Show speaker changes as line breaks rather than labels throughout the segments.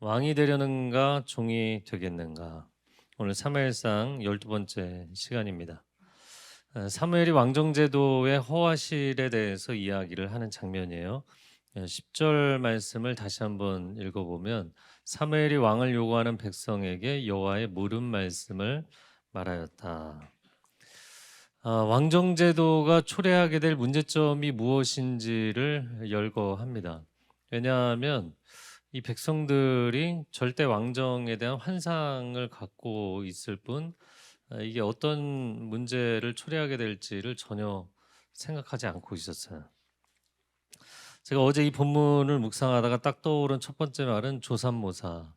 왕이 되려는가 종이 되겠는가. 오늘 사무엘상 12번째 시간입니다. 사무엘이 왕정제도의 허와실에 대해서 이야기를 하는 장면이에요. 10절 말씀을 다시 한번 읽어보면 사무엘이 왕을 요구하는 백성에게 여호와의 물은 말씀을 말하였다. 왕정제도가 초래하게 될 문제점이 무엇인지를 열거합니다. 왜냐하면 이 백성들이 절대 왕정에 대한 환상을 갖고 있을 뿐 이게 어떤 문제를 초래하게 될지를 전혀 생각하지 않고 있었어요. 제가 어제 이 본문을 묵상하다가 딱 떠오른 첫 번째 말은 조삼모사였습니다.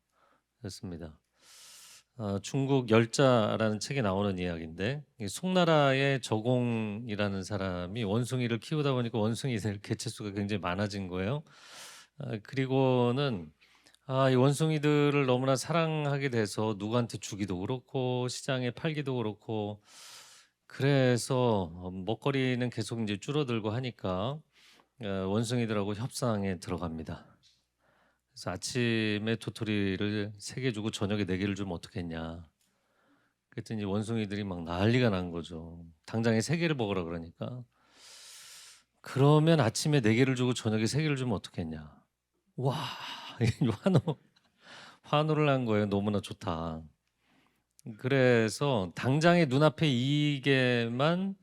중국 열자라는 책에 나오는 이야기인데 송나라의 저공이라는 사람이 원숭이를 키우다 보니까 원숭이들 개체수가 굉장히 많아진 거예요. 그리고는 이 원숭이들을 너무나 사랑하게 돼서 누구한테 주기도 그렇고 시장에 팔기도 그렇고 그래서 먹거리는 계속 이제 줄어들고 하니까 원숭이들하고 협상에 들어갑니다. 그래서 아침에 도토리를 3개 주고 저녁에 4개를 주면 어떻겠냐. 그랬더니 원숭이들이 막 난리가 난 거죠. 당장에 3개를 먹으라 그러니까. 그러면 아침에 4개를 주고 저녁에 3개를 주면 어떻겠냐. 와, 환호를 한 거예요. 너무나 좋다. 그래서 당장의 눈앞에 이익에만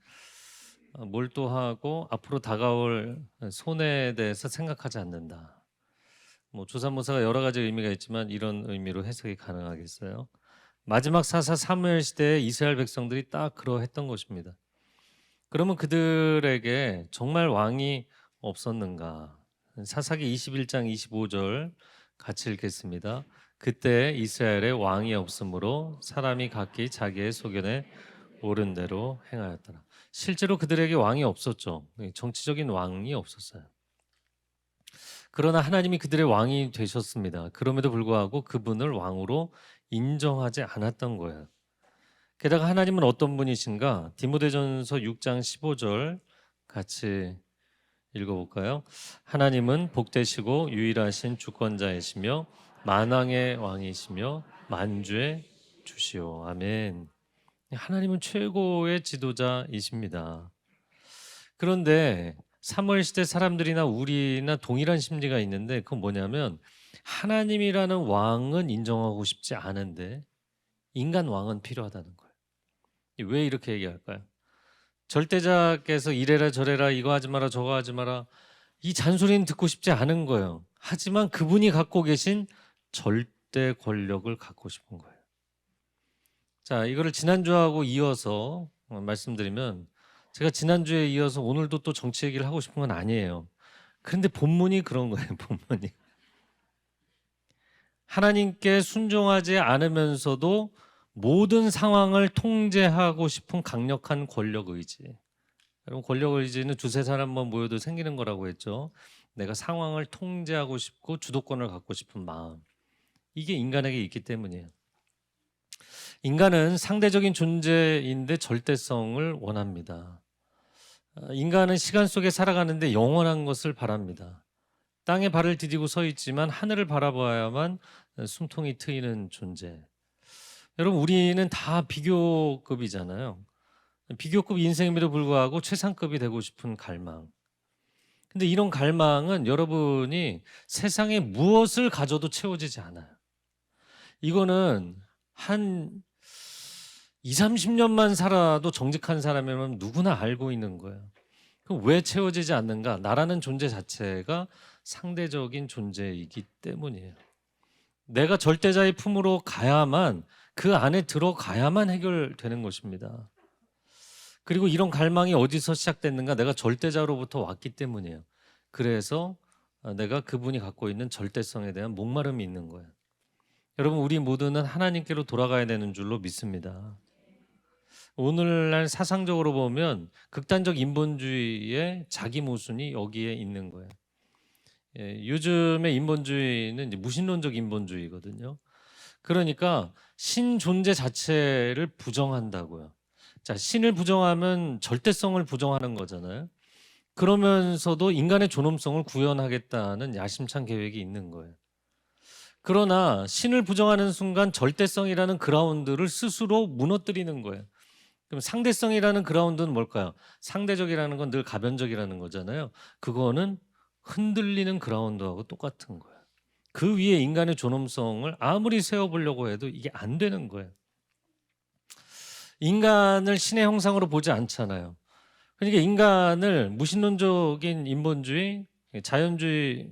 몰두하고 앞으로 다가올 손해에 대해서 생각하지 않는다. 조삼모사가 여러 가지 의미가 있지만 이런 의미로 해석이 가능하겠어요. 마지막 사사 사무엘 시대에 이스라엘 백성들이 딱 그러했던 것입니다. 그러면 그들에게 정말 왕이 없었는가? 사사기 21장 25절 같이 읽겠습니다. 그때 이스라엘에 왕이 없으므로 사람이 각기 자기의 소견에 옳은 대로 행하였더라. 실제로 그들에게 왕이 없었죠. 정치적인 왕이 없었어요. 그러나 하나님이 그들의 왕이 되셨습니다. 그럼에도 불구하고 그분을 왕으로 인정하지 않았던 거예요. 게다가 하나님은 어떤 분이신가? 디모데전서 6장 15절 같이 읽어볼까요? 하나님은 복되시고 유일하신 주권자이시며 만왕의 왕이시며 만주의 주시오. 아멘. 하나님은 최고의 지도자이십니다. 그런데 사무엘 시대 사람들이나 우리나 동일한 심리가 있는데 그건 뭐냐면 하나님이라는 왕은 인정하고 싶지 않은데 인간 왕은 필요하다는 거예요. 왜 이렇게 얘기할까요? 절대자께서 이래라 저래라 이거 하지 마라 저거 하지 마라 이 잔소리는 듣고 싶지 않은 거예요. 하지만 그분이 갖고 계신 절대 권력을 갖고 싶은 거예요. 자, 이거를 지난주하고 이어서 말씀드리면 제가 지난주에 이어서 오늘도 또 정치 얘기를 하고 싶은 건 아니에요. 그런데 본문이 그런 거예요. 본문이 하나님께 순종하지 않으면서도 모든 상황을 통제하고 싶은 강력한 권력 의지. 여러분 권력 의지는 두세 사람만 모여도 생기는 거라고 했죠. 내가 상황을 통제하고 싶고 주도권을 갖고 싶은 마음. 이게 인간에게 있기 때문이에요. 인간은 상대적인 존재인데 절대성을 원합니다. 인간은 시간 속에 살아가는데 영원한 것을 바랍니다. 땅에 발을 디디고 서 있지만 하늘을 바라봐야만 숨통이 트이는 존재. 여러분 우리는 다 비교급이잖아요. 비교급 인생임에도 불구하고 최상급이 되고 싶은 갈망. 근데 이런 갈망은 여러분이 세상에 무엇을 가져도 채워지지 않아요. 이거는 한 20, 30년만 살아도 정직한 사람이면 누구나 알고 있는 거예요. 그럼 왜 채워지지 않는가? 나라는 존재 자체가 상대적인 존재이기 때문이에요. 내가 절대자의 품으로 가야만 그 안에 들어가야만 해결되는 것입니다. 그리고 이런 갈망이 어디서 시작됐는가? 내가 절대자로부터 왔기 때문이에요. 그래서 내가 그분이 갖고 있는 절대성에 대한 목마름이 있는 거예요. 여러분 우리 모두는 하나님께로 돌아가야 되는 줄로 믿습니다. 오늘날 사상적으로 보면 극단적 인본주의의 자기 모순이 여기에 있는 거예요. 요즘의 인본주의는 이제 무신론적 인본주의거든요. 그러니까 신 존재 자체를 부정한다고요. 자, 신을 부정하면 절대성을 부정하는 거잖아요. 그러면서도 인간의 존엄성을 구현하겠다는 야심찬 계획이 있는 거예요. 그러나 신을 부정하는 순간 절대성이라는 그라운드를 스스로 무너뜨리는 거예요. 그럼 상대성이라는 그라운드는 뭘까요? 상대적이라는 건 늘 가변적이라는 거잖아요. 그거는 흔들리는 그라운드하고 똑같은 거예요. 그 위에 인간의 존엄성을 아무리 세워보려고 해도 이게 안 되는 거예요. 인간을 신의 형상으로 보지 않잖아요. 그러니까 인간을 무신론적인 인본주의, 자연주의에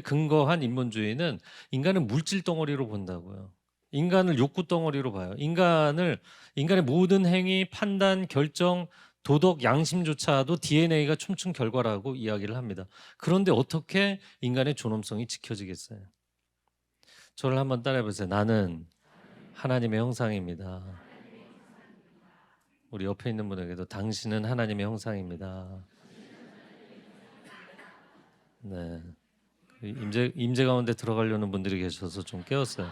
근거한 인본주의는 인간을 물질 덩어리로 본다고요. 인간을 욕구 덩어리로 봐요. 인간의 모든 행위, 판단, 결정, 도덕, 양심조차도 DNA가 춤춘 결과라고 이야기를 합니다. 그런데 어떻게 인간의 존엄성이 지켜지겠어요? 저를 한번 따라해 보세요. 나는 하나님의 형상입니다. 우리 옆에 있는 분에게도 당신은 하나님의 형상입니다. 네. 임재 가운데 들어가려는 분들이 계셔서 좀 깨웠어요.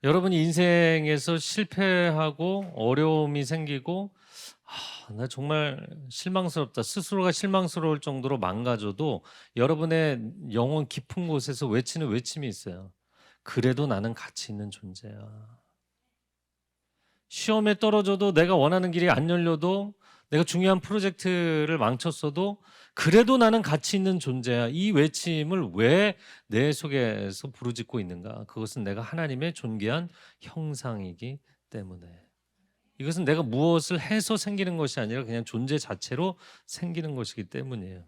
여러분이 인생에서 실패하고 어려움이 생기고 나 정말 실망스럽다. 스스로가 실망스러울 정도로 망가져도 여러분의 영혼 깊은 곳에서 외치는 외침이 있어요. 그래도 나는 가치 있는 존재야. 시험에 떨어져도 내가 원하는 길이 안 열려도 내가 중요한 프로젝트를 망쳤어도 그래도 나는 가치 있는 존재야. 이 외침을 왜 내 속에서 부르짖고 있는가? 그것은 내가 하나님의 존귀한 형상이기 때문에. 이것은 내가 무엇을 해서 생기는 것이 아니라 그냥 존재 자체로 생기는 것이기 때문이에요.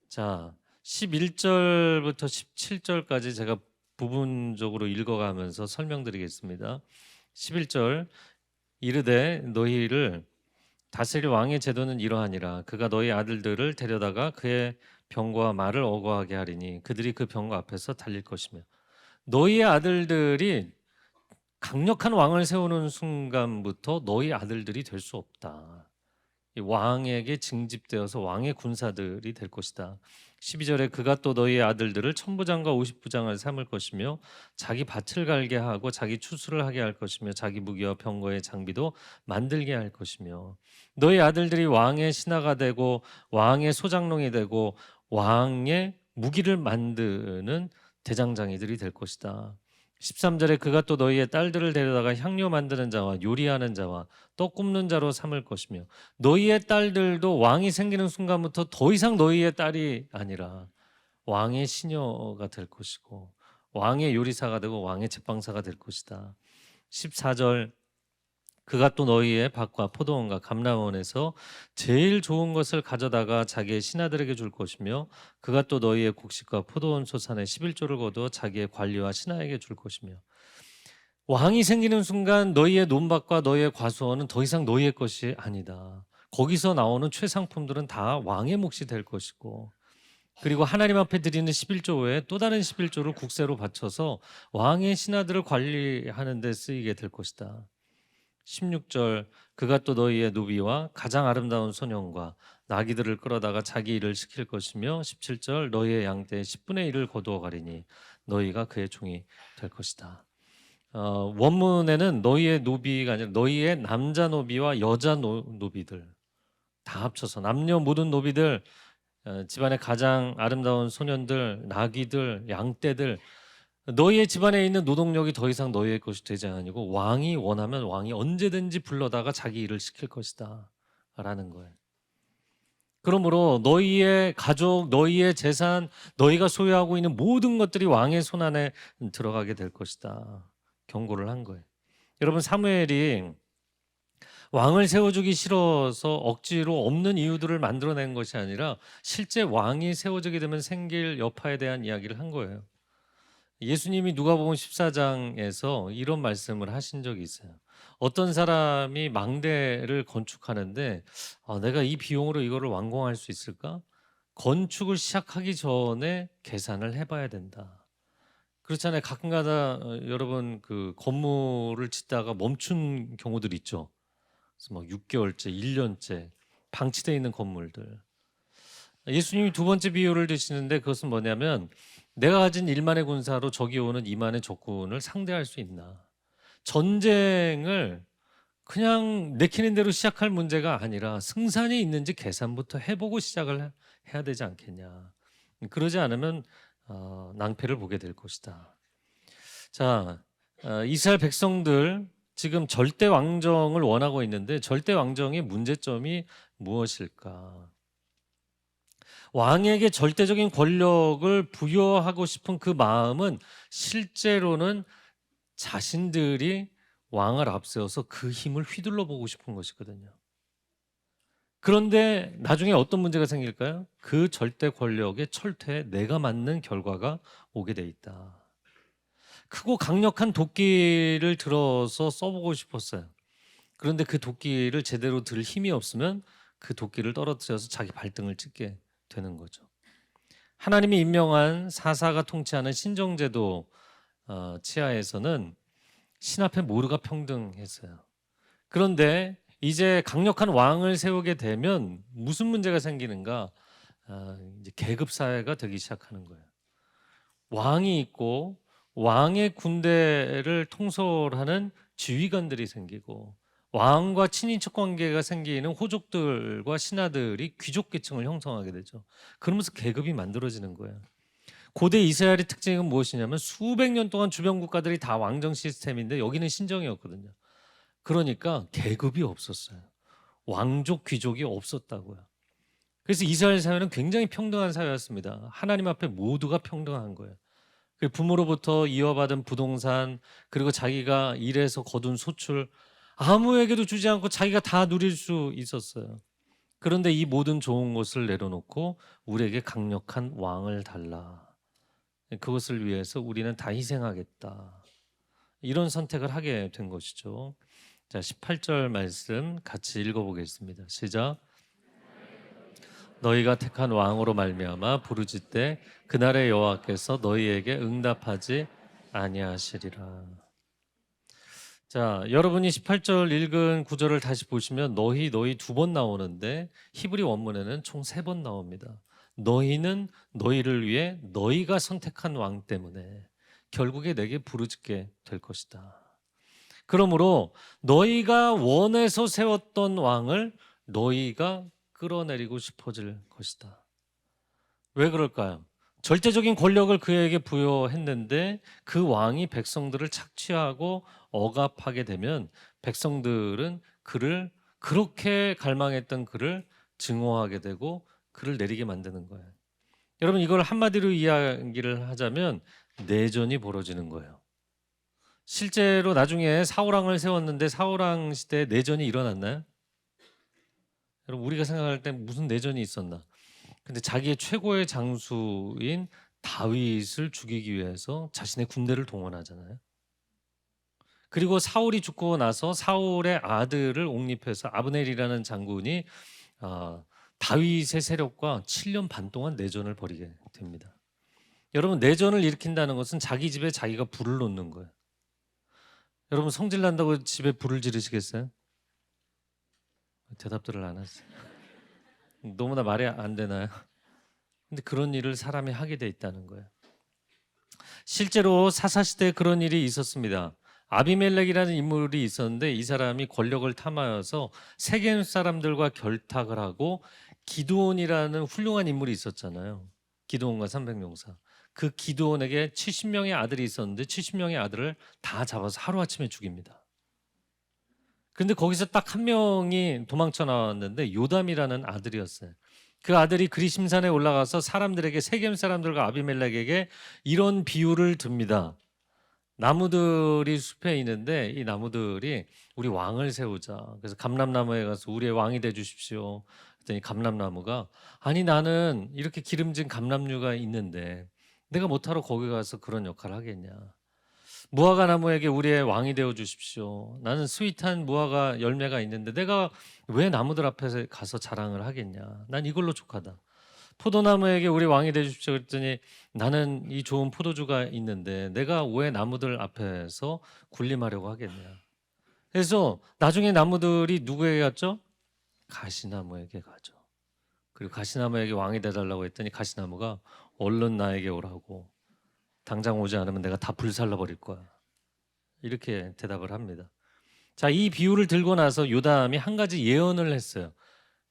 자, 11절부터 17절까지 제가 부분적으로 읽어가면서 설명드리겠습니다. 11절 이르되 너희를 다스릴 왕의 제도는 이러하니라. 그가 너희 아들들을 데려다가 그의 병과 말을 어거하게 하리니 그들이 그 병과 앞에서 달릴 것이며 너희의 아들들이 강력한 왕을 세우는 순간부터 너희 아들들이 될 수 없다. 이 왕에게 징집되어서 왕의 군사들이 될 것이다. 12절에 그가 또 너희의 아들들을 천부장과 오십부장을 삼을 것이며 자기 밭을 갈게 하고 자기 추수를 하게 할 것이며 자기 무기와 병거의 장비도 만들게 할 것이며 너희 아들들이 왕의 신하가 되고 왕의 소장농이 되고 왕의 무기를 만드는 대장장이들이 될 것이다. 13절에 그가 또 너희의 딸들을 데려다가 향료 만드는 자와 요리하는 자와 떡 굽는 자로 삼을 것이며 너희의 딸들도 왕이 생기는 순간부터 더 이상 너희의 딸이 아니라 왕의 시녀가 될 것이고 왕의 요리사가 되고 왕의 제빵사가 될 것이다. 14절 그가 또 너희의 밭과 포도원과 감람원에서 제일 좋은 것을 가져다가 자기의 신하들에게 줄 것이며 그가 또 너희의 곡식과 포도원 소산의 11조를 거두어 자기의 관리와 신하에게 줄 것이며 왕이 생기는 순간 너희의 논밭과 너희의 과수원은 더 이상 너희의 것이 아니다. 거기서 나오는 최상품들은 다 왕의 몫이 될 것이고 그리고 하나님 앞에 드리는 11조 외에 또 다른 11조를 국세로 바쳐서 왕의 신하들을 관리하는 데 쓰이게 될 것이다. 16절 그가 또 너희의 노비와 가장 아름다운 소년과 나귀들을 끌어다가 자기 일을 시킬 것이며 17절 너희의 양떼의 10분의 1을 거두어 가리니 너희가 그의 종이 될 것이다. 원문에는 너희의 노비가 아니라 너희의 남자 노비와 여자 노비들 다 합쳐서 남녀 모든 노비들 집안의 가장 아름다운 소년들 나귀들 양떼들 너희의 집안에 있는 노동력이 더 이상 너희의 것이 되지 아니고 왕이 원하면 왕이 언제든지 불러다가 자기 일을 시킬 것이다 라는 거예요. 그러므로 너희의 가족, 너희의 재산, 너희가 소유하고 있는 모든 것들이 왕의 손안에 들어가게 될 것이다 경고를 한 거예요. 여러분 사무엘이 왕을 세워주기 싫어서 억지로 없는 이유들을 만들어낸 것이 아니라 실제 왕이 세워지게 되면 생길 여파에 대한 이야기를 한 거예요. 예수님이 누가복음 14장에서 이런 말씀을 하신 적이 있어요. 어떤 사람이 망대를 건축하는데 내가 이 비용으로 이거를 완공할 수 있을까? 건축을 시작하기 전에 계산을 해봐야 된다. 그렇잖아요. 가끔가다 여러분 그 건물을 짓다가 멈춘 경우들 있죠. 그래서 막 6개월째, 1년째 방치되어 있는 건물들. 예수님이 두 번째 비유를 드시는데 그것은 뭐냐면 내가 가진 1만의 군사로 적이 오는 2만의 적군을 상대할 수 있나? 전쟁을 그냥 내키는 대로 시작할 문제가 아니라 승산이 있는지 계산부터 해보고 시작을 해야 되지 않겠냐. 그러지 않으면 낭패를 보게 될 것이다. 자, 이스라엘 백성들 지금 절대 왕정을 원하고 있는데 절대 왕정의 문제점이 무엇일까? 왕에게 절대적인 권력을 부여하고 싶은 그 마음은 실제로는 자신들이 왕을 앞세워서 그 힘을 휘둘러 보고 싶은 것이거든요. 그런데 나중에 어떤 문제가 생길까요? 그 절대 권력의 철퇴에 내가 맞는 결과가 오게 돼 있다. 크고 강력한 도끼를 들어서 써보고 싶었어요. 그런데 그 도끼를 제대로 들 힘이 없으면 그 도끼를 떨어뜨려서 자기 발등을 찍게 되는 거죠. 하나님이 임명한 사사가 통치하는 신정제도 치하에서는 신 앞에 모두가 평등했어요. 그런데 이제 강력한 왕을 세우게 되면 무슨 문제가 생기는가? 이제 계급 사회가 되기 시작하는 거예요. 왕이 있고 왕의 군대를 통솔하는 지휘관들이 생기고 왕과 친인척 관계가 생기는 호족들과 신하들이 귀족 계층을 형성하게 되죠. 그러면서 계급이 만들어지는 거예요. 고대 이스라엘의 특징은 무엇이냐면 수백 년 동안 주변 국가들이 다 왕정 시스템인데 여기는 신정이었거든요. 그러니까 계급이 없었어요. 왕족 귀족이 없었다고요. 그래서 이스라엘 사회는 굉장히 평등한 사회였습니다. 하나님 앞에 모두가 평등한 거예요. 부모로부터 이어받은 부동산, 그리고 자기가 일해서 거둔 소출, 아무에게도 주지 않고 자기가 다 누릴 수 있었어요. 그런데 이 모든 좋은 것을 내려놓고 우리에게 강력한 왕을 달라. 그것을 위해서 우리는 다 희생하겠다. 이런 선택을 하게 된 것이죠. 자, 18절 말씀 같이 읽어보겠습니다. 시작. 너희가 택한 왕으로 말미암아 부르짖되 그날의 여호와께서 너희에게 응답하지 아니하시리라. 자, 여러분이 18절 읽은 구절을 다시 보시면 너희 두 번 나오는데 히브리 원문에는 총 3번 나옵니다. 너희는 너희를 위해 너희가 선택한 왕 때문에 결국에 내게 부르짖게 될 것이다. 그러므로 너희가 원해서 세웠던 왕을 너희가 끌어내리고 싶어질 것이다. 왜 그럴까요? 절대적인 권력을 그에게 부여했는데 그 왕이 백성들을 착취하고 억압하게 되면 백성들은 그를 그렇게 갈망했던 그를 증오하게 되고 그를 내리게 만드는 거예요. 여러분 이걸 한마디로 이야기를 하자면 내전이 벌어지는 거예요. 실제로 나중에 사울왕을 세웠는데 사울왕 시대에 내전이 일어났나요? 여러분 우리가 생각할 때 무슨 내전이 있었나? 근데 자기의 최고의 장수인 다윗을 죽이기 위해서 자신의 군대를 동원하잖아요. 그리고 사울이 죽고 나서 사울의 아들을 옹립해서 아브넬이라는 장군이 다윗의 세력과 7년 반 동안 내전을 벌이게 됩니다. 여러분 내전을 일으킨다는 것은 자기 집에 자기가 불을 놓는 거예요. 여러분 성질 난다고 집에 불을 지르시겠어요? 대답들을 안 하세요. 너무나 말이 안 되나요? 근데 그런 일을 사람이 하게 돼 있다는 거예요. 실제로 사사시대에 그런 일이 있었습니다. 아비멜렉이라는 인물이 있었는데 이 사람이 권력을 탐하여서 세겜 사람들과 결탁을 하고 기드온이라는 훌륭한 인물이 있었잖아요. 기드온과 300용사. 그 기드온에게 70명의 아들이 있었는데 70명의 아들을 다 잡아서 하루아침에 죽입니다. 근데 거기서 딱 한 명이 도망쳐 나왔는데 요담이라는 아들이었어요. 그 아들이 그리심산에 올라가서 사람들에게 세겜 사람들과 아비멜렉에게 이런 비유를 듭니다. 나무들이 숲에 있는데 이 나무들이 우리 왕을 세우자. 그래서 감람나무에 가서 우리의 왕이 돼 주십시오. 그랬더니 감람나무가 아니 나는 이렇게 기름진 감람류가 있는데 내가 못하러 거기 가서 그런 역할을 하겠냐. 무화과 나무에게 우리의 왕이 되어 주십시오. 나는 스윗한 무화과 열매가 있는데 내가 왜 나무들 앞에 가서 자랑을 하겠냐. 난 이걸로 족하다. 포도나무에게 우리 왕이 되어 주십시오. 그랬더니 나는 이 좋은 포도주가 있는데 내가 왜 나무들 앞에서 군림하려고 하겠냐. 그래서 나중에 나무들이 누구에게 갔죠? 가시나무에게 가죠. 그리고 가시나무에게 왕이 되달라고 했더니 가시나무가 얼른 나에게 오라고. 당장 오지 않으면 내가 다 불살라 버릴 거야. 이렇게 대답을 합니다. 자, 이 비유를 들고 나서 요담이 한 가지 예언을 했어요.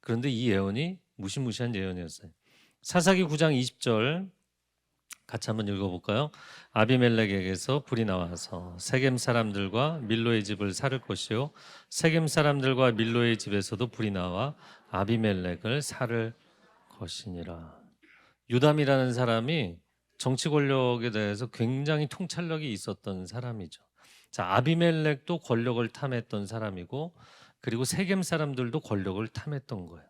그런데 이 예언이 무시무시한 예언이었어요. 사사기 9장 20절 같이 한번 읽어볼까요? 아비멜렉에게서 불이 나와서 세겜 사람들과 밀로의 집을 살을 것이요 세겜 사람들과 밀로의 집에서도 불이 나와 아비멜렉을 살을 것이니라. 요담이라는 사람이 정치 권력에 대해서 굉장히 통찰력이 있었던 사람이죠. 자, 아비멜렉도 권력을 탐했던 사람이고, 그리고 세겜 사람들도 권력을 탐했던 거예요.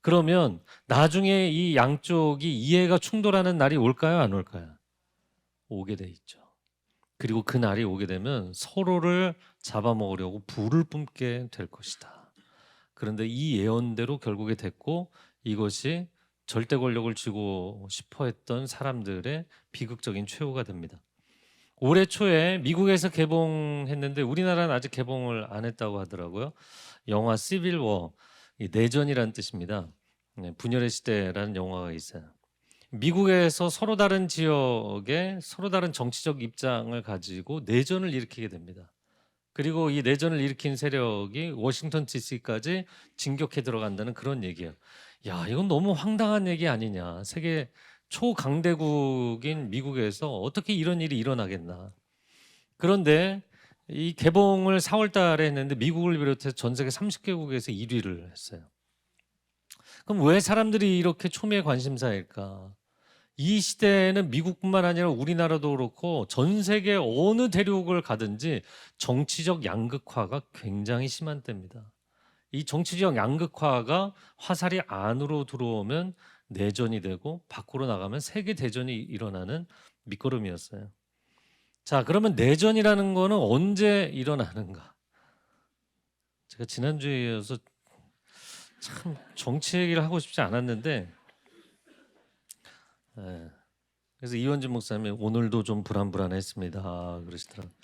그러면 나중에 이 양쪽이 이해가 충돌하는 날이 올까요, 안 올까요? 오게 돼 있죠. 그리고 그 날이 오게 되면 서로를 잡아먹으려고 불을 뿜게 될 것이다. 그런데 이 예언대로 결국에 됐고, 이것이 절대 권력을 쥐고 싶어 했던 사람들의 비극적인 최후가 됩니다. 올해 초에 미국에서 개봉했는데 우리나라는 아직 개봉을 안 했다고 하더라고요. 영화 시빌 워, 내전이라는 뜻입니다. 분열의 시대라는 영화가 있어요. 미국에서 서로 다른 지역에 서로 다른 정치적 입장을 가지고 내전을 일으키게 됩니다. 그리고 이 내전을 일으킨 세력이 워싱턴 DC까지 진격해 들어간다는 그런 얘기예요. 야, 이건 너무 황당한 얘기 아니냐. 세계 초강대국인 미국에서 어떻게 이런 일이 일어나겠나. 그런데 이 개봉을 4월 달에 했는데 미국을 비롯해서 전 세계 30개국에서 1위를 했어요. 그럼 왜 사람들이 이렇게 초미의 관심사일까? 이 시대에는 미국뿐만 아니라 우리나라도 그렇고 전 세계 어느 대륙을 가든지 정치적 양극화가 굉장히 심한 때입니다. 이 정치적 양극화가 화살이 안으로 들어오면 내전이 되고 밖으로 나가면 세계 대전이 일어나는 밑거름이었어요. 자, 그러면 내전이라는 거는 언제 일어나는가? 제가 지난주에 이어서 참 정치 얘기를 하고 싶지 않았는데, 그래서 이원진 목사님이 오늘도 좀 불안불안했습니다 그러시더라고요.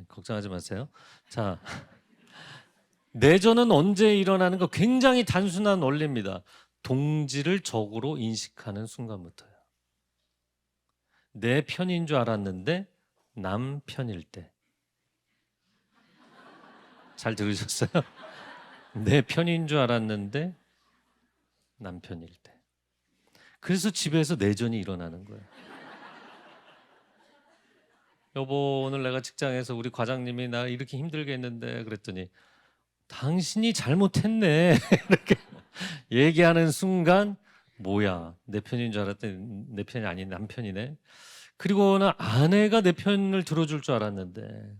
걱정하지 마세요. 자, 내전은 언제 일어나는 거 굉장히 단순한 원리입니다. 동지를 적으로 인식하는 순간부터요. 내 편인 줄 알았는데 남 편일 때. 잘 들으셨어요? 내 편인 줄 알았는데 남 편일 때. 그래서 집에서 내전이 일어나는 거예요. 여보, 오늘 내가 직장에서 우리 과장님이 나 이렇게 힘들게 했는데 그랬더니 당신이 잘못했네 이렇게 얘기하는 순간, 뭐야, 내 편인 줄 알았더니 내 편이 아닌 남편이네. 그리고는 아내가 내 편을 들어줄 줄 알았는데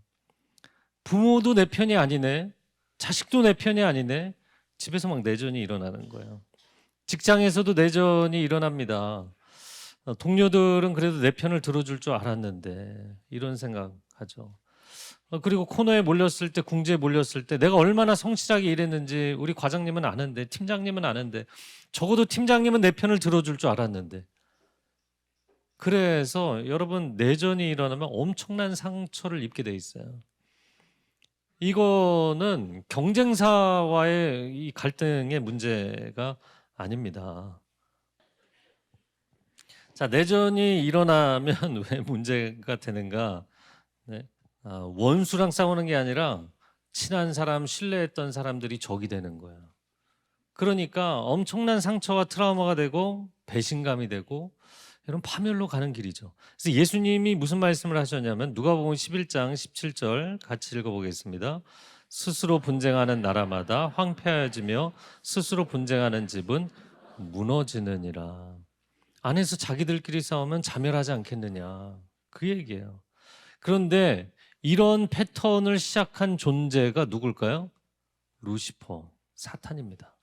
부모도 내 편이 아니네, 자식도 내 편이 아니네. 집에서 막 내전이 일어나는 거예요. 직장에서도 내전이 일어납니다. 동료들은 그래도 내 편을 들어줄 줄 알았는데 이런 생각하죠. 그리고 코너에 몰렸을 때, 궁지에 몰렸을 때 내가 얼마나 성실하게 일했는지 우리 과장님은 아는데, 팀장님은 아는데, 적어도 팀장님은 내 편을 들어줄 줄 알았는데. 그래서 여러분, 내전이 일어나면 엄청난 상처를 입게 돼 있어요. 이거는 경쟁사와의 이 갈등의 문제가 아닙니다. 자, 내전이 일어나면 왜 문제가 되는가? 네. 원수랑 싸우는 게 아니라 친한 사람, 신뢰했던 사람들이 적이 되는 거예요. 그러니까 엄청난 상처와 트라우마가 되고 배신감이 되고 이런 파멸로 가는 길이죠. 그래서 예수님이 무슨 말씀을 하셨냐면 누가복음 11장 17절 같이 읽어보겠습니다. 스스로 분쟁하는 나라마다 황폐해지며 스스로 분쟁하는 집은 무너지느니라. 안에서 자기들끼리 싸우면 자멸하지 않겠느냐, 그 얘기예요. 그런데 이런 패턴을 시작한 존재가 누굴까요? 루시퍼, 사탄입니다.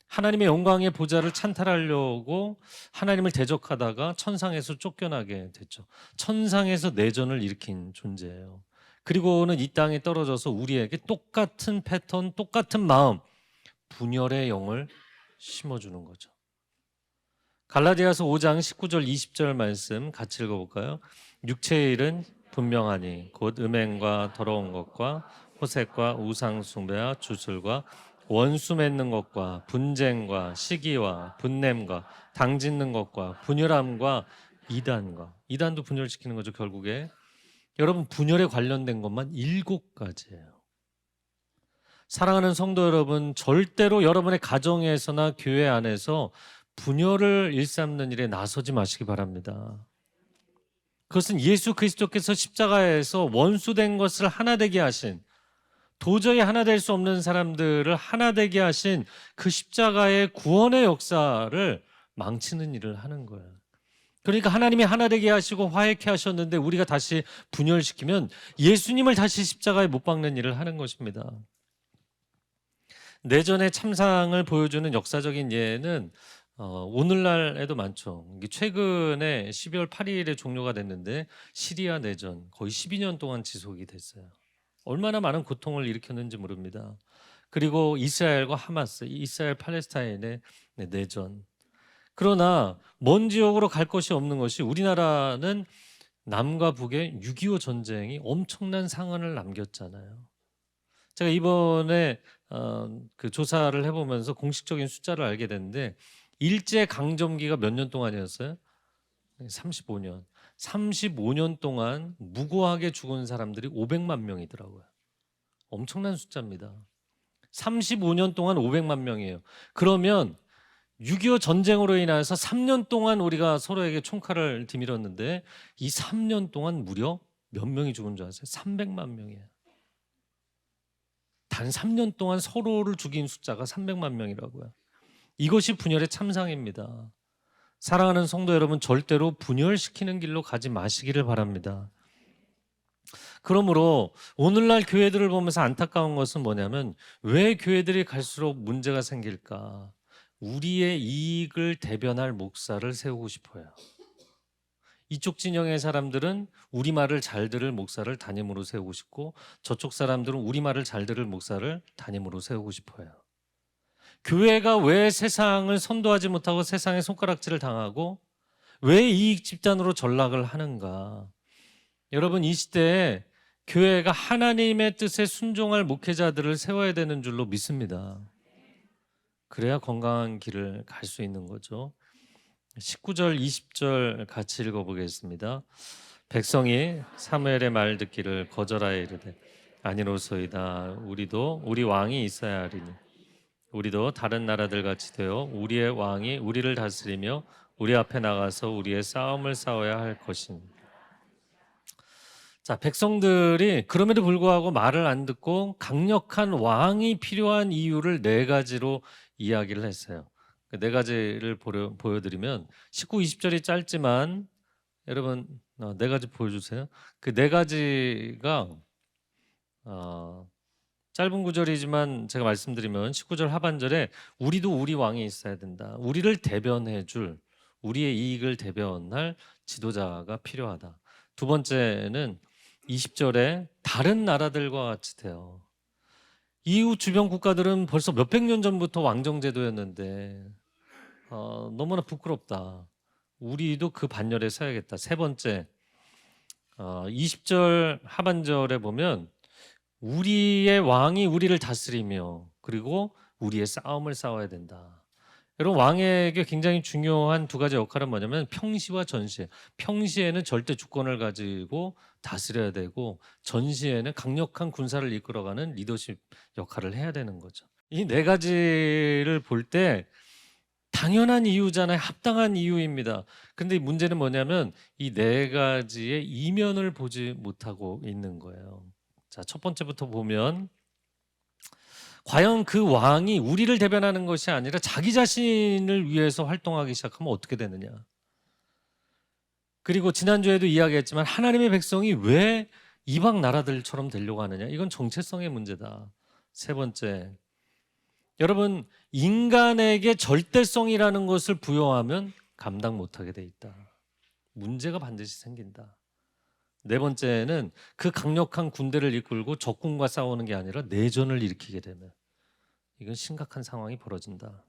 하나님의 영광의 보좌를 찬탈하려고 하나님을 대적하다가 천상에서 쫓겨나게 됐죠. 천상에서 내전을 일으킨 존재예요. 그리고는 이 땅에 떨어져서 우리에게 똑같은 패턴, 똑같은 마음, 분열의 영을 심어주는 거죠. 갈라디아서 5장 19절 20절 말씀 같이 읽어볼까요? 육체의 일은 분명하니 곧 음행과 더러운 것과 호색과 우상 숭배와 주술과 원수 맺는 것과 분쟁과 시기와 분냄과 당짓는 것과 분열함과 이단과, 이단도 분열시키는 거죠 결국에. 여러분, 분열에 관련된 것만 7가지예요. 사랑하는 성도 여러분, 절대로 여러분의 가정에서나 교회 안에서 분열을 일삼는 일에 나서지 마시기 바랍니다. 그것은 예수 그리스도께서 십자가에서 원수된 것을 하나 되게 하신, 도저히 하나 될 수 없는 사람들을 하나 되게 하신 그 십자가의 구원의 역사를 망치는 일을 하는 거예요. 그러니까 하나님이 하나 되게 하시고 화해케 하셨는데 우리가 다시 분열시키면 예수님을 다시 십자가에 못 박는 일을 하는 것입니다. 내전의 참상을 보여주는 역사적인 예는 오늘날에도 많죠. 이게 최근에 12월 8일에 종료가 됐는데 시리아 내전 거의 12년 동안 지속이 됐어요. 얼마나 많은 고통을 일으켰는지 모릅니다. 그리고 이스라엘과 하마스, 이스라엘 팔레스타인의 내전. 그러나 먼 지역으로 갈 것이 없는 것이 우리나라는 남과 북의 6.25 전쟁이 엄청난 상흔을 남겼잖아요. 제가 이번에 그 조사를 해보면서 공식적인 숫자를 알게 됐는데 일제 강점기가 몇 년 동안이었어요? 35년. 35년 동안 무고하게 죽은 사람들이 500만 명이더라고요. 엄청난 숫자입니다. 35년 동안 500만 명이에요. 그러면 6.25 전쟁으로 인해서 3년 동안 우리가 서로에게 총칼을 디밀었는데 이 3년 동안 무려 몇 명이 죽은 줄 아세요? 300만 명이에요. 단 3년 동안 서로를 죽인 숫자가 300만 명이라고요. 이것이 분열의 참상입니다. 사랑하는 성도 여러분, 절대로 분열시키는 길로 가지 마시기를 바랍니다. 그러므로 오늘날 교회들을 보면서 안타까운 것은 뭐냐면 왜 교회들이 갈수록 문제가 생길까? 우리의 이익을 대변할 목사를 세우고 싶어요. 이쪽 진영의 사람들은 우리말을 잘 들을 목사를 담임으로 세우고 싶고 저쪽 사람들은 우리말을 잘 들을 목사를 담임으로 세우고 싶어요. 교회가 왜 세상을 선도하지 못하고 세상에 손가락질을 당하고 왜 이익 집단으로 전락을 하는가? 여러분, 이 시대에 교회가 하나님의 뜻에 순종할 목회자들을 세워야 되는 줄로 믿습니다. 그래야 건강한 길을 갈 수 있는 거죠. 19절, 20절 같이 읽어보겠습니다. 백성이 사무엘의 말 듣기를 거절하여 이르되 아니로소이다. 우리도 우리 왕이 있어야 하리니 우리도 다른 나라들 같이 되어 우리의 왕이 우리를 다스리며 우리 앞에 나가서 우리의 싸움을 싸워야 할 것입니다. 자, 백성들이 그럼에도 불구하고 말을 안 듣고 강력한 왕이 필요한 이유를 네 가지로 이야기를 했어요. 그 네 가지를 보여드리면 19, 20절이 짧지만 여러분 네 가지 보여주세요. 그 네 가지가 짧은 구절이지만 제가 말씀드리면 19절 하반절에 우리도 우리 왕이 있어야 된다. 우리를 대변해 줄 우리의 이익을 대변할 지도자가 필요하다. 두 번째는 20절에 다른 나라들과 같이 돼요. 이웃 주변 국가들은 벌써 몇백 년 전부터 왕정제도였는데 너무나 부끄럽다. 우리도 그 반열에 서야겠다. 세 번째 20절 하반절에 보면 우리의 왕이 우리를 다스리며 그리고 우리의 싸움을 싸워야 된다. 여러분, 왕에게 굉장히 중요한 두 가지 역할은 뭐냐면 평시와 전시. 평시에는 절대 주권을 가지고 다스려야 되고 전시에는 강력한 군사를 이끌어가는 리더십 역할을 해야 되는 거죠. 이 네 가지를 볼 때 당연한 이유잖아요. 합당한 이유입니다. 근데 문제는 뭐냐면 이 네 가지의 이면을 보지 못하고 있는 거예요. 자, 첫 번째부터 보면 과연 그 왕이 우리를 대변하는 것이 아니라 자기 자신을 위해서 활동하기 시작하면 어떻게 되느냐. 그리고 지난주에도 이야기했지만 하나님의 백성이 왜 이방 나라들처럼 되려고 하느냐. 이건 정체성의 문제다. 세 번째, 여러분, 인간에게 절대성이라는 것을 부여하면 감당 못하게 돼 있다. 문제가 반드시 생긴다. 네 번째는 그 강력한 군대를 이끌고 적군과 싸우는 게 아니라 내전을 일으키게 되면 이건 심각한 상황이 벌어진다.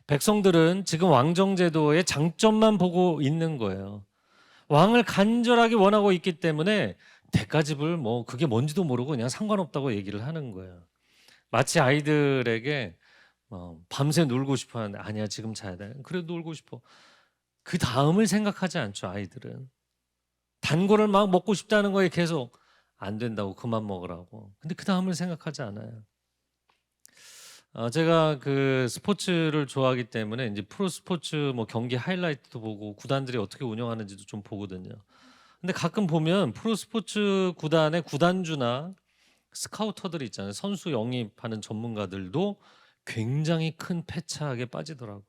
백성들은 지금 왕정제도의 장점만 보고 있는 거예요. 왕을 간절하게 원하고 있기 때문에 대가집을 그게 뭔지도 모르고 그냥 상관없다고 얘기를 하는 거예요. 마치 아이들에게 밤새 놀고 싶어 하는데 아니야, 지금 자야 돼. 그래도 놀고 싶어. 그 다음을 생각하지 않죠. 아이들은 단 거를 막 먹고 싶다는 거에 계속 안 된다고 그만 먹으라고. 근데 그 다음을 생각하지 않아요. 제가 그 스포츠를 좋아하기 때문에 이제 프로 스포츠 뭐 경기 하이라이트도 보고 구단들이 어떻게 운영하는지도 좀 보거든요. 근데 가끔 보면 프로 스포츠 구단의 구단주나 스카우터들 있잖아요. 선수 영입하는 전문가들도 굉장히 큰 패착에 빠지더라고요.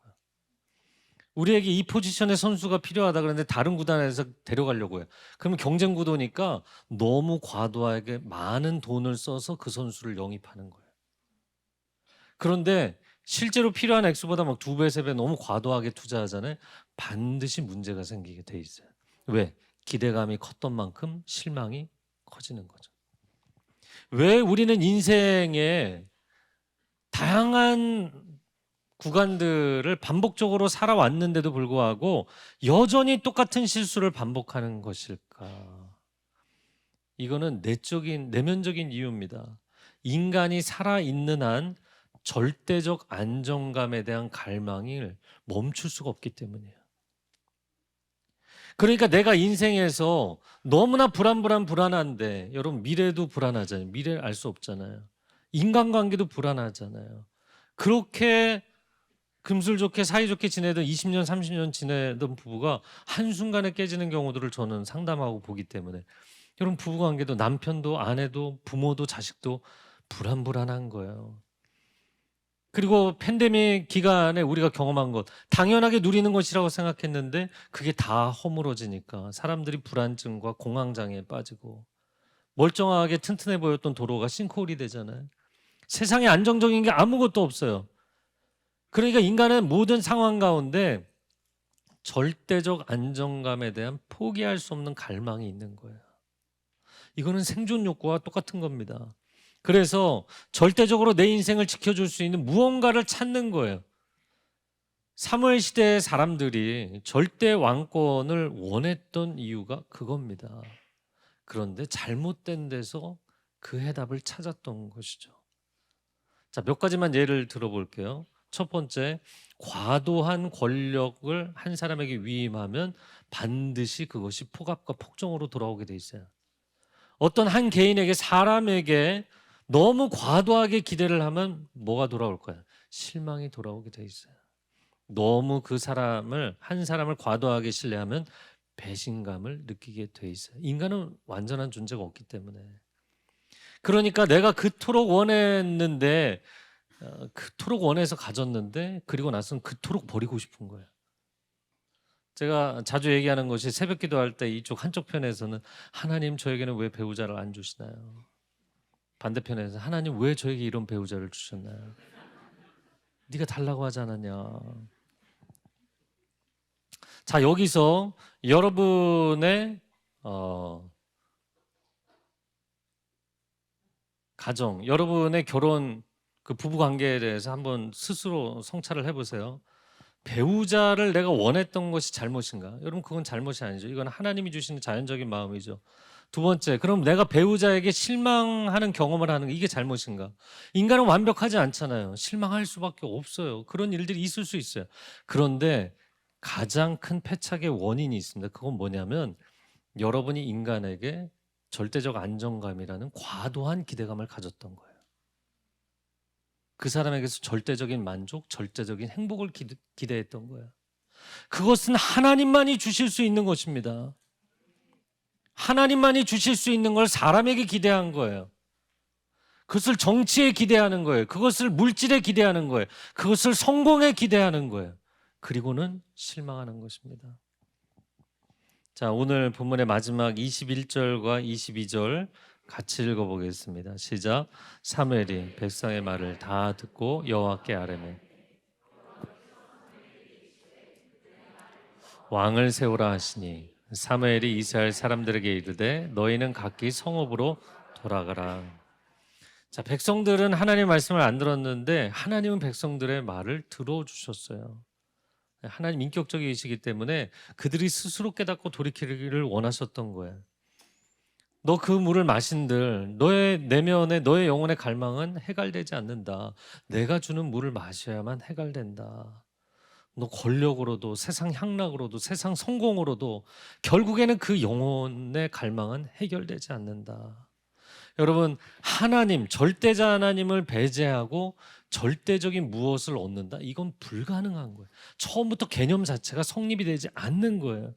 우리에게 이 포지션의 선수가 필요하다 그러는데 다른 구단에서 데려가려고 해요. 그러면 경쟁 구도니까 너무 과도하게 많은 돈을 써서 그 선수를 영입하는 거예요. 그런데 실제로 필요한 액수보다 막 2배, 3배 너무 과도하게 투자하잖아요. 반드시 문제가 생기게 돼 있어요. 왜? 기대감이 컸던 만큼 실망이 커지는 거죠. 왜 우리는 인생에 다양한 구간들을 반복적으로 살아왔는데도 불구하고 여전히 똑같은 실수를 반복하는 것일까? 이거는 내면적인 이유입니다. 인간이 살아있는 한 절대적 안정감에 대한 갈망을 멈출 수가 없기 때문이에요. 그러니까 내가 인생에서 너무나 불안한데 여러분 미래도 불안하잖아요. 미래를 알 수 없잖아요. 인간관계도 불안하잖아요. 그렇게 금슬좋게 사이좋게 지내던 20년 30년 지내던 부부가 한순간에 깨지는 경우들을 저는 상담하고 보기 때문에 여러분 부부관계도 남편도 아내도 부모도 자식도 불안한 거예요. 그리고 팬데믹 기간에 우리가 경험한 것 당연하게 누리는 것이라고 생각했는데 그게 다 허물어지니까 사람들이 불안증과 공황장애에 빠지고 멀쩡하게 튼튼해 보였던 도로가 싱크홀이 되잖아요. 세상에 안정적인 게 아무것도 없어요. 그러니까 인간은 모든 상황 가운데 절대적 안정감에 대한 포기할 수 없는 갈망이 있는 거예요. 이거는 생존 욕구와 똑같은 겁니다. 그래서 절대적으로 내 인생을 지켜줄 수 있는 무언가를 찾는 거예요. 사무엘 시대의 사람들이 절대 왕권을 원했던 이유가 그겁니다. 그런데 잘못된 데서 그 해답을 찾았던 것이죠. 자, 몇 가지만 예를 들어볼게요. 첫 번째, 과도한 권력을 한 사람에게 위임하면 반드시 그것이 폭압과 폭정으로 돌아오게 돼 있어요. 어떤 한 개인에게 사람에게 너무 과도하게 기대를 하면 뭐가 돌아올 거야? 실망이 돌아오게 돼 있어요. 너무 한 사람을 과도하게 신뢰하면 배신감을 느끼게 돼 있어요. 인간은 완전한 존재가 없기 때문에. 그러니까 내가 그토록 원했는데 그토록 원해서 가졌는데 그리고 나서는 그토록 버리고 싶은 거예요. 제가 자주 얘기하는 것이 새벽 기도할 때 이쪽 한쪽 편에서는 하나님 저에게는 왜 배우자를 안 주시나요? 반대편에서 하나님 왜 저에게 이런 배우자를 주셨나요? 네가 달라고 하지 않았냐? 자, 여기서 여러분의 가정, 여러분의 결혼 그 부부 관계에 대해서 한번 스스로 성찰을 해보세요. 배우자를 내가 원했던 것이 잘못인가? 여러분 그건 잘못이 아니죠. 이건 하나님이 주시는 자연적인 마음이죠. 두 번째, 그럼 내가 배우자에게 실망하는 경험을 하는 게 이게 잘못인가? 인간은 완벽하지 않잖아요. 실망할 수밖에 없어요. 그런 일들이 있을 수 있어요. 그런데 가장 큰 패착의 원인이 있습니다. 그건 뭐냐면 여러분이 인간에게 절대적 안정감이라는 과도한 기대감을 가졌던 거예요. 그 사람에게서 절대적인 만족, 절대적인 행복을 기대했던 거예요. 그것은 하나님만이 주실 수 있는 것입니다. 하나님만이 주실 수 있는 걸 사람에게 기대한 거예요. 그것을 정치에 기대하는 거예요. 그것을 물질에 기대하는 거예요. 그것을 성공에 기대하는 거예요. 그리고는 실망하는 것입니다. 자, 오늘 본문의 마지막 21절과 22절 같이 읽어보겠습니다. 시작. 사무엘이 백성의 말을 다 듣고 여호와께 아뢰매 왕을 세우라 하시니 사무엘이 이스라엘 사람들에게 이르되 너희는 각기 성읍으로 돌아가라. 자, 백성들은 하나님의 말씀을 안 들었는데 하나님은 백성들의 말을 들어주셨어요. 하나님 인격적이시기 때문에 그들이 스스로 깨닫고 돌이키기를 원하셨던 거예요. 너 그 물을 마신들 너의 내면의 너의 영혼의 갈망은 해갈되지 않는다. 내가 주는 물을 마셔야만 해갈된다. 너 권력으로도 세상 향락으로도 세상 성공으로도 결국에는 그 영혼의 갈망은 해결되지 않는다. 여러분, 하나님, 절대자 하나님을 배제하고 절대적인 무엇을 얻는다? 이건 불가능한 거예요. 처음부터 개념 자체가 성립이 되지 않는 거예요.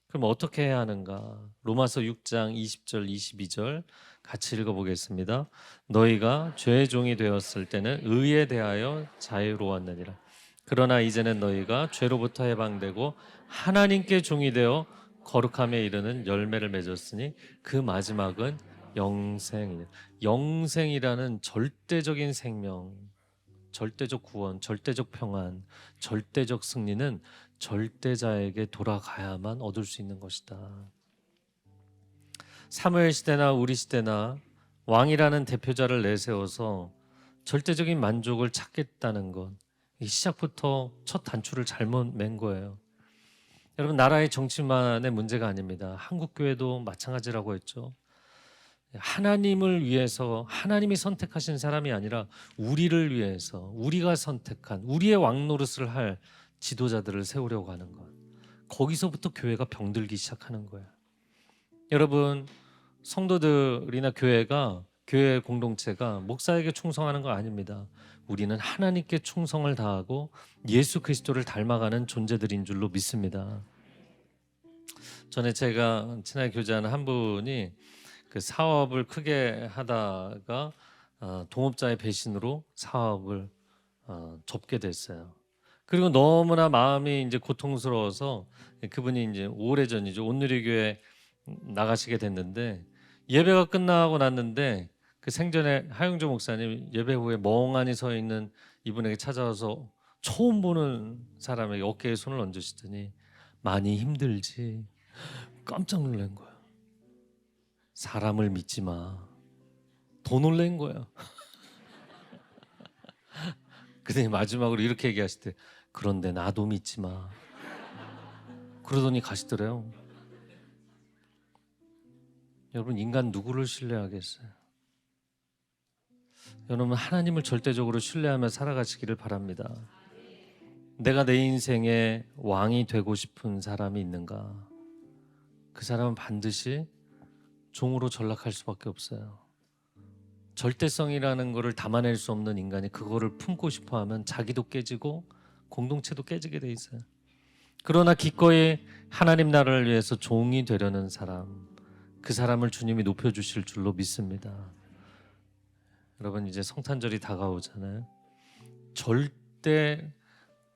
그럼 어떻게 해야 하는가? 로마서 6장 20절 22절 같이 읽어보겠습니다. 너희가 죄의 종이 되었을 때는 의에 대하여 자유로웠느니라. 그러나 이제는 너희가 죄로부터 해방되고 하나님께 종이 되어 거룩함에 이르는 열매를 맺었으니 그 마지막은 영생이니라. 영생이라는 절대적인 생명, 절대적 구원, 절대적 평안, 절대적 승리는 절대자에게 돌아가야만 얻을 수 있는 것이다. 사무엘 시대나 우리 시대나 왕이라는 대표자를 내세워서 절대적인 만족을 찾겠다는 것, 시작부터 첫 단추를 잘못 맨 거예요. 여러분, 나라의 정치만의 문제가 아닙니다. 한국 교회도 마찬가지라고 했죠. 하나님을 위해서 하나님이 선택하신 사람이 아니라 우리를 위해서 우리가 선택한 우리의 왕노릇을 할 지도자들을 세우려고 하는 것, 거기서부터 교회가 병들기 시작하는 거예요. 여러분, 성도들이나 교회가, 교회 공동체가 목사에게 충성하는 거 아닙니다. 우리는 하나님께 충성을 다하고 예수 그리스도를 닮아가는 존재들인 줄로 믿습니다. 전에 제가 친하게 교제하는 한 분이 그 사업을 크게 하다가 동업자의 배신으로 사업을 접게 됐어요. 그리고 너무나 마음이 이제 고통스러워서 그분이 이제 오래전이죠. 온누리교회 나가시게 됐는데, 예배가 끝나고 났는데 그 생전에 하영조 목사님 예배 후에 멍하니 서 있는 이분에게 찾아와서 처음 보는 사람에게 어깨에 손을 얹으시더니 많이 힘들지? 깜짝 놀란 거야. 사람을 믿지 마. 더 놀란 거야. 그랬더니 마지막으로 이렇게 얘기하시대. 그런데 나도 믿지 마. 그러더니 가시더래요. 여러분, 인간 누구를 신뢰하겠어요? 여러분, 하나님을 절대적으로 신뢰하며 살아가시기를 바랍니다. 내가 내 인생의 왕이 되고 싶은 사람이 있는가? 그 사람은 반드시 종으로 전락할 수밖에 없어요. 절대성이라는 것을 담아낼 수 없는 인간이 그거를 품고 싶어하면 자기도 깨지고 공동체도 깨지게 돼 있어요. 그러나 기꺼이 하나님 나라를 위해서 종이 되려는 사람, 그 사람을 주님이 높여주실 줄로 믿습니다. 여러분, 이제 성탄절이 다가오잖아요. 절대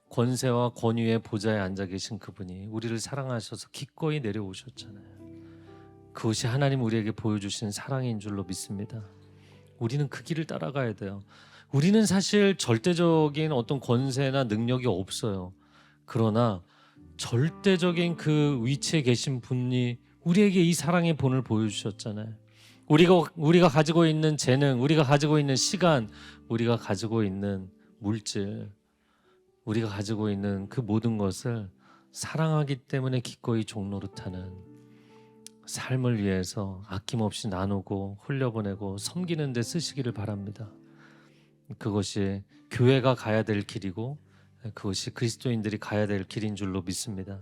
권세와 권위의 보좌에 앉아 계신 그분이 우리를 사랑하셔서 기꺼이 내려오셨잖아요. 그것이 하나님 우리에게 보여주신 사랑인 줄로 믿습니다. 우리는 그 길을 따라가야 돼요. 우리는 사실 절대적인 어떤 권세나 능력이 없어요. 그러나 절대적인 그 위치에 계신 분이 우리에게 이 사랑의 본을 보여주셨잖아요. 우리가 가지고 있는 재능, 우리가 가지고 있는 시간, 우리가 가지고 있는 물질, 우리가 가지고 있는 그 모든 것을 사랑하기 때문에 기꺼이 종노릇하는 삶을 위해서 아낌없이 나누고 흘려보내고 섬기는 데 쓰시기를 바랍니다. 그것이 교회가 가야 될 길이고 그것이 그리스도인들이 가야 될 길인 줄로 믿습니다.